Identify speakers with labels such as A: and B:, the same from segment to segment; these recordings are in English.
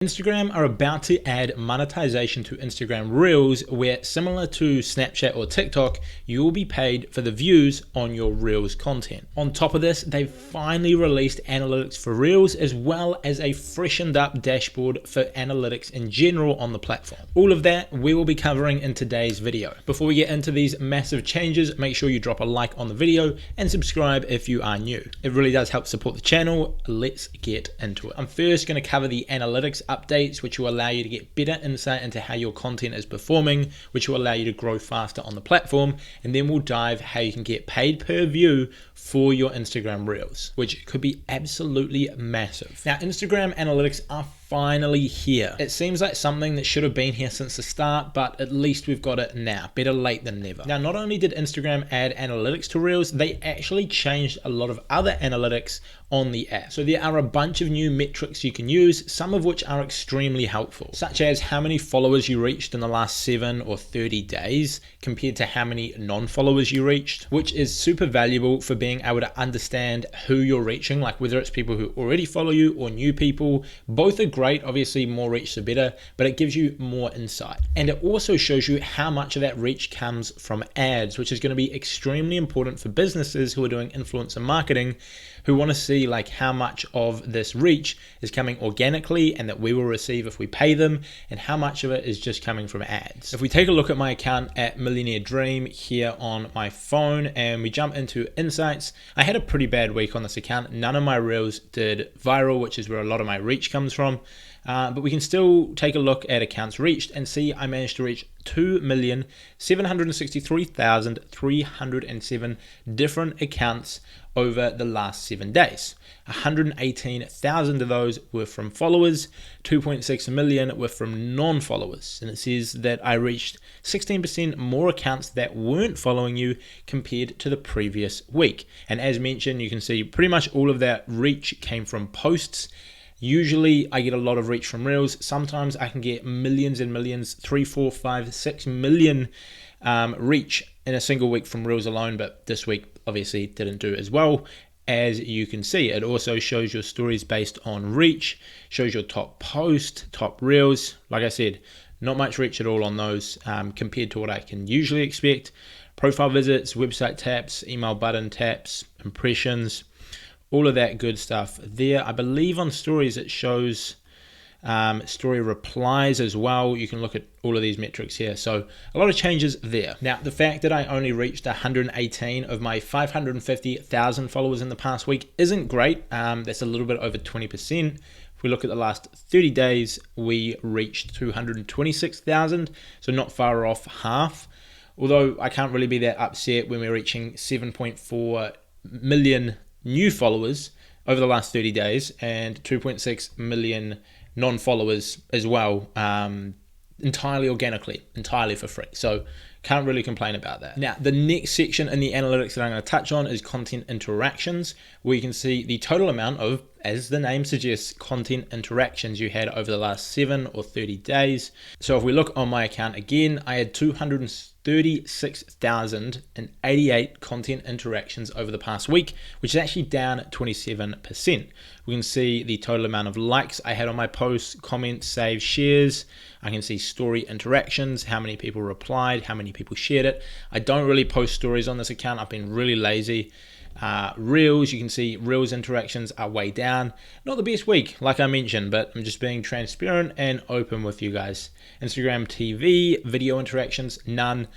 A: Instagram are about to add monetization to Instagram Reels, where similar to Snapchat or TikTok, you will be paid for the views on your Reels content. On top of this, they've finally released analytics for Reels, as well as a freshened up dashboard for analytics in general on the platform. All of that we will be covering in today's video. Before we get into these massive changes, make sure you drop a like on the video and subscribe if you are new. It really does help support the channel. Let's get into it. I'm first going to cover the analytics updates, which will allow you to get better insight into how your content is performing, which will allow you to grow faster on the platform. And then we'll dive how you can get paid per view for your Instagram Reels, which could be absolutely massive. Now, Instagram analytics are finally here. It seems like something that should have been here since the start, but at least we've got it now. Better late than never. Now, not only did Instagram add analytics to Reels, they actually changed a lot of other analytics on the app. So there are a bunch of new metrics you can use, some of which are extremely helpful, such as how many followers you reached in the last 7 or 30 days compared to how many non-followers you reached, which is super valuable for being able to understand who you're reaching, like whether it's people who already follow you or new people. Both are great. Obviously, more reach the better, but it gives you more insight. And it also shows you how much of that reach comes from ads, which is going to be extremely important for businesses who are doing influencer marketing, who want to see like how much of this reach is coming organically and that we will receive if we pay them, and how much of it is just coming from ads. If we take a look at my account at Millionaire Dream here on my phone and we jump into insights, I had a pretty bad week on this account. None of my reels did viral, which is where a lot of my reach comes from. But we can still take a look at accounts reached and see I managed to reach 2,763,307 different accounts over the last 7 days. 118,000 of those were from followers, 2.6 million were from non-followers. And it says that I reached 16% more accounts that weren't following you compared to the previous week. And as mentioned, you can see pretty much all of that reach came from posts. Usually I get a lot of reach from Reels. Sometimes I can get millions and millions, 3, 4, 5, 6 million reach in a single week from Reels alone, but this week obviously didn't do as well. As you can see, it also shows your stories based on reach, shows your top post, top Reels. Like I said, not much reach at all on those compared to what I can usually expect. Profile visits, website taps, email button taps, impressions, all of that good stuff there. I believe on stories it shows story replies as well. You can look at all of these metrics here. So a lot of changes there. Now, the fact that I only reached 118 of my 550,000 followers in the past week isn't great. That's a little bit over 20%. If we look at the last 30 days, we reached 226,000. So not far off half. Although I can't really be that upset when we're reaching 7.4 million new followers over the last 30 days and 2.6 million non-followers as well, entirely organically, entirely for free. So can't really complain about that. Now, the next section in the analytics that I'm going to touch on is content interactions, where you can see the total amount of, as the name suggests, content interactions you had over the last 7 or 30 days. So if we look on my account again, I had 236,088 content interactions over the past week, which is actually down 27%. We can see the total amount of likes I had on my posts, comments, saves, shares. I can see story interactions, how many people replied, how many people shared it. I don't really post stories on this account. I've been really lazy. Reels, you can see Reels interactions are way down. Not the best week, like I mentioned, but I'm just being transparent and open with you guys. Instagram TV, video interactions, none.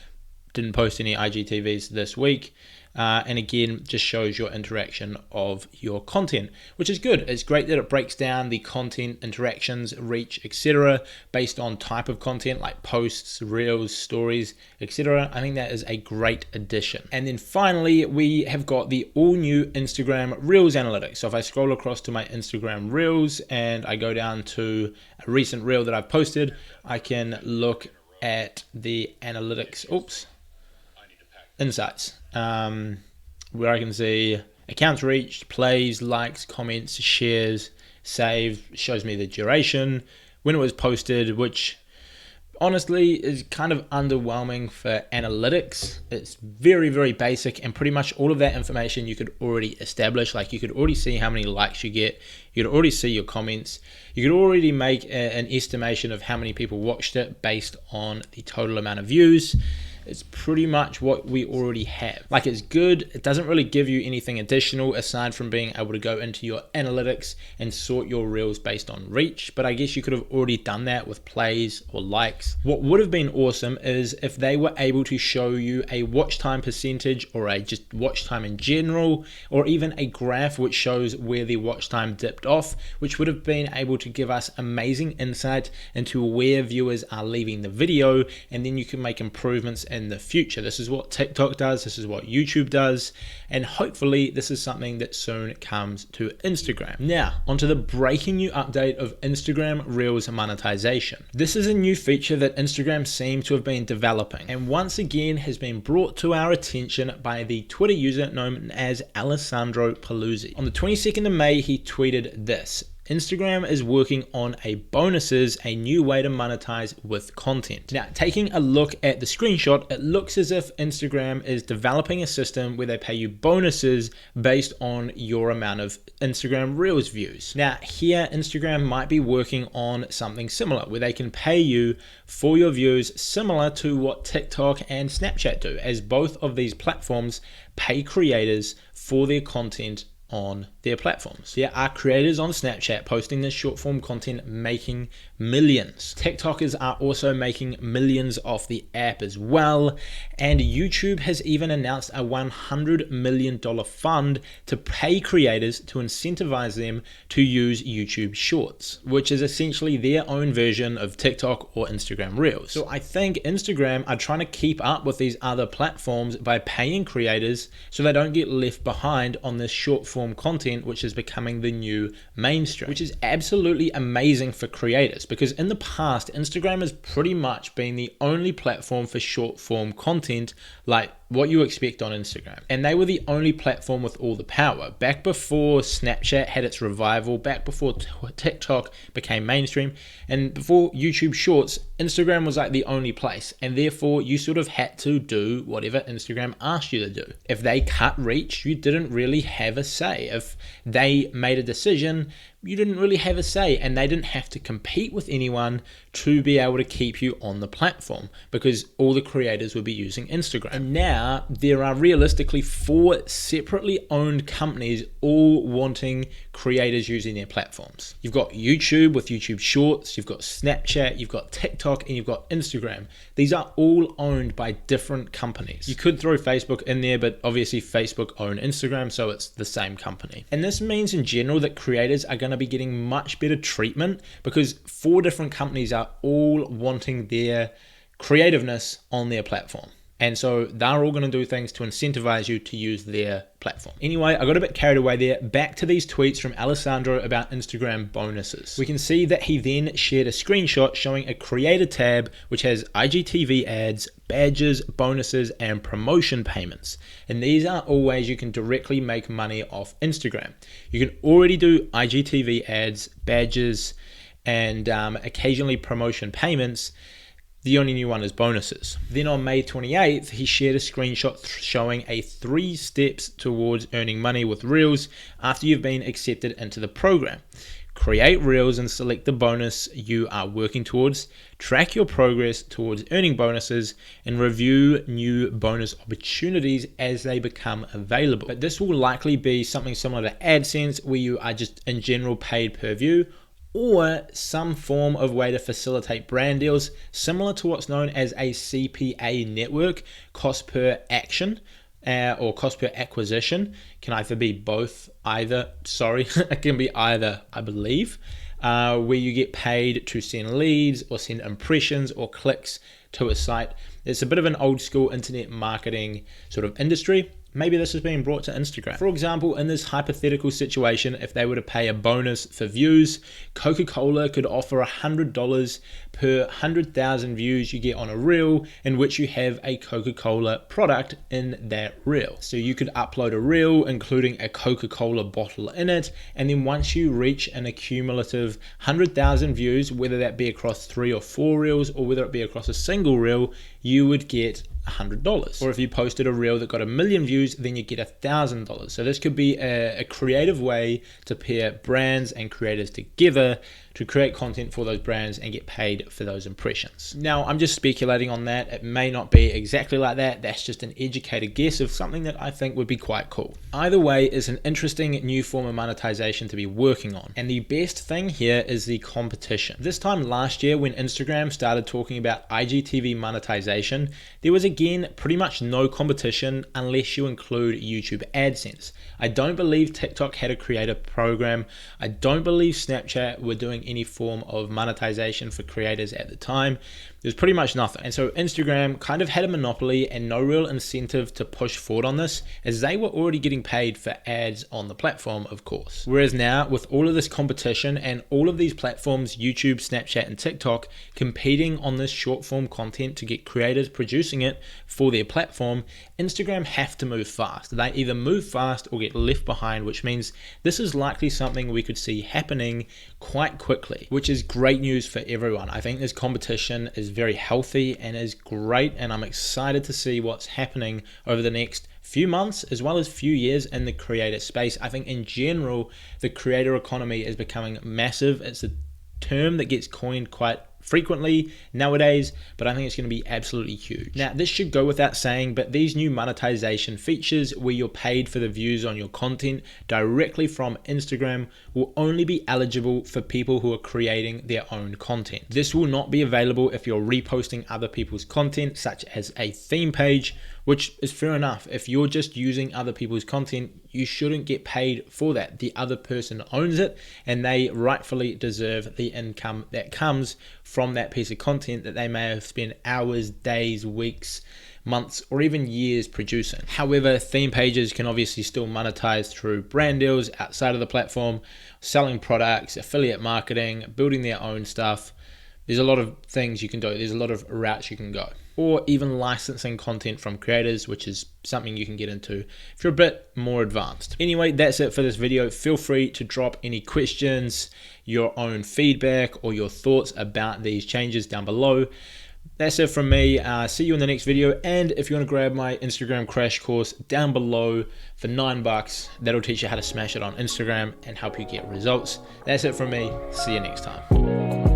A: Didn't post any IGTVs this week. And again, just shows your interaction of your content, which is good. It's great that it breaks down the content, interactions, reach, etc. based on type of content like posts, reels, stories, etc. I think that is a great addition. And then finally, we have got the all new Instagram Reels analytics. So if I scroll across to my Instagram Reels and I go down to a recent reel that I've posted, I can look at the analytics, insights, where I can see accounts reached, plays, likes, comments, shares, saved, shows me the duration, when it was posted, which honestly is kind of underwhelming for analytics. It's very, very basic, and pretty much all of that information you could already establish. Like, you could already see how many likes you get, you could already see your comments, you could already make an estimation of how many people watched it based on the total amount of views. It's pretty much what we already have. Like, it's good. It doesn't really give you anything additional aside from being able to go into your analytics and sort your reels based on reach. But I guess you could have already done that with plays or likes. What would have been awesome is if they were able to show you a watch time percentage, or a just watch time in general, or even a graph which shows where the watch time dipped off, which would have been able to give us amazing insight into where viewers are leaving the video, and then you can make improvements in the future. This is what TikTok does, this is what YouTube does, and hopefully this is something that soon comes to Instagram. Now, onto the breaking new update of Instagram Reels monetization. This is a new feature that Instagram seems to have been developing, and once again has been brought to our attention by the Twitter user known as Alessandro Paluzzi. On the 22nd of May, he tweeted this: Instagram is working on a bonuses, a new way to monetize with content. Now, taking a look at the screenshot, it looks as if Instagram is developing a system where they pay you bonuses based on your amount of Instagram Reels views. Now, here Instagram might be working on something similar where they can pay you for your views, similar to what TikTok and Snapchat do, as both of these platforms pay creators for their content on their platforms. There are creators on Snapchat posting this short form content making millions. TikTokers are also making millions off the app as well. And YouTube has even announced a $100 million fund to pay creators to incentivize them to use YouTube Shorts, which is essentially their own version of TikTok or Instagram Reels. So I think Instagram are trying to keep up with these other platforms by paying creators so they don't get left behind on this short form content, which is becoming the new mainstream, which is absolutely amazing for creators, because in the past, Instagram has pretty much been the only platform for short form content, like what you expect on Instagram. And they were the only platform with all the power. Back before Snapchat had its revival, back before TikTok became mainstream, and before YouTube Shorts, Instagram was like the only place. And therefore, you sort of had to do whatever Instagram asked you to do. If they cut reach, you didn't really have a say. If they made a decision, you didn't really have a say, and they didn't have to compete with anyone to be able to keep you on the platform, because all the creators would be using Instagram. And now there are realistically 4 separately owned companies all wanting creators using their platforms. You've got YouTube with YouTube Shorts, you've got Snapchat, you've got TikTok, and you've got Instagram. These are all owned by different companies. You could throw Facebook in there, but obviously Facebook own Instagram, so it's the same company. And this means in general that creators are going to be getting much better treatment, because 4 different companies are all wanting their creativeness on their platform. And so they're all going to do things to incentivize you to use their platform. Anyway, I got a bit carried away there. Back to these tweets from Alessandro about Instagram bonuses. We can see that he then shared a screenshot showing a creator tab which has IGTV ads, badges, bonuses, and promotion payments. And these are all ways you can directly make money off Instagram. You can already do IGTV ads, badges, and occasionally promotion payments. The only new one is bonuses. Then on May 28th, he shared a screenshot showing 3 steps towards earning money with Reels after you've been accepted into the program. Create Reels and select the bonus you are working towards, track your progress towards earning bonuses, and review new bonus opportunities as they become available. But this will likely be something similar to AdSense, where you are just in general paid per view, or some form of way to facilitate brand deals, similar to what's known as a CPA network, cost per action, or cost per acquisition. Can either be both, it can be either, I believe, where you get paid to send leads or send impressions or clicks to a site. It's a bit of an old school internet marketing sort of industry, maybe this is being brought to Instagram. For example, in this hypothetical situation, if they were to pay a bonus for views, Coca-Cola could offer $100 per 100,000 views you get on a reel in which you have a Coca-Cola product in that reel. So you could upload a reel including a Coca-Cola bottle in it, and then once you reach an accumulative 100,000 views, whether that be across 3 or 4 reels or whether it be across a single reel, you would get $100. Or if you posted a reel that got 1 million views, then you get $1,000. So this could be a creative way to pair brands and creators together to create content for those brands and get paid for those impressions. Now, I'm just speculating on that. It may not be exactly like that. That's just an educated guess of something that I think would be quite cool. Either way, it's an interesting new form of monetization to be working on. And the best thing here is the competition. This time last year, when Instagram started talking about IGTV monetization, there was again pretty much no competition unless you include YouTube AdSense. I don't believe TikTok had a creator program. I don't believe Snapchat were doing any form of monetization for creators at the time. There's pretty much nothing. And so Instagram kind of had a monopoly and no real incentive to push forward on this, as they were already getting paid for ads on the platform, of course. Whereas now, with all of this competition and all of these platforms, YouTube, Snapchat, and TikTok, competing on this short form content to get creators producing it for their platform, Instagram have to move fast. They either move fast or get left behind, which means this is likely something we could see happening quite quickly, which is great news for everyone. I think this competition is very healthy and is great, and I'm excited to see what's happening over the next few months as well as few years in the creator space. I think in general the creator economy is becoming massive. It's a term that gets coined quite frequently nowadays, but I think it's going to be absolutely huge. Now, this should go without saying, but these new monetization features where you're paid for the views on your content directly from Instagram will only be eligible for people who are creating their own content. This will not be available if you're reposting other people's content, such as a theme page, which is fair enough. If you're just using other people's content, you shouldn't get paid for that. The other person owns it and they rightfully deserve the income that comes from that piece of content that they may have spent hours, days, weeks, months, or even years producing. However, theme pages can obviously still monetize through brand deals outside of the platform, selling products, affiliate marketing, building their own stuff. There's a lot of things you can do. There's a lot of routes you can go. Or even licensing content from creators, which is something you can get into if you're a bit more advanced. Anyway, that's it for this video. Feel free to drop any questions, your own feedback, or your thoughts about these changes down below. That's it from me. See you in the next video. And if you want to grab my Instagram crash course down below for $9, that'll teach you how to smash it on Instagram and help you get results. That's it from me. See you next time.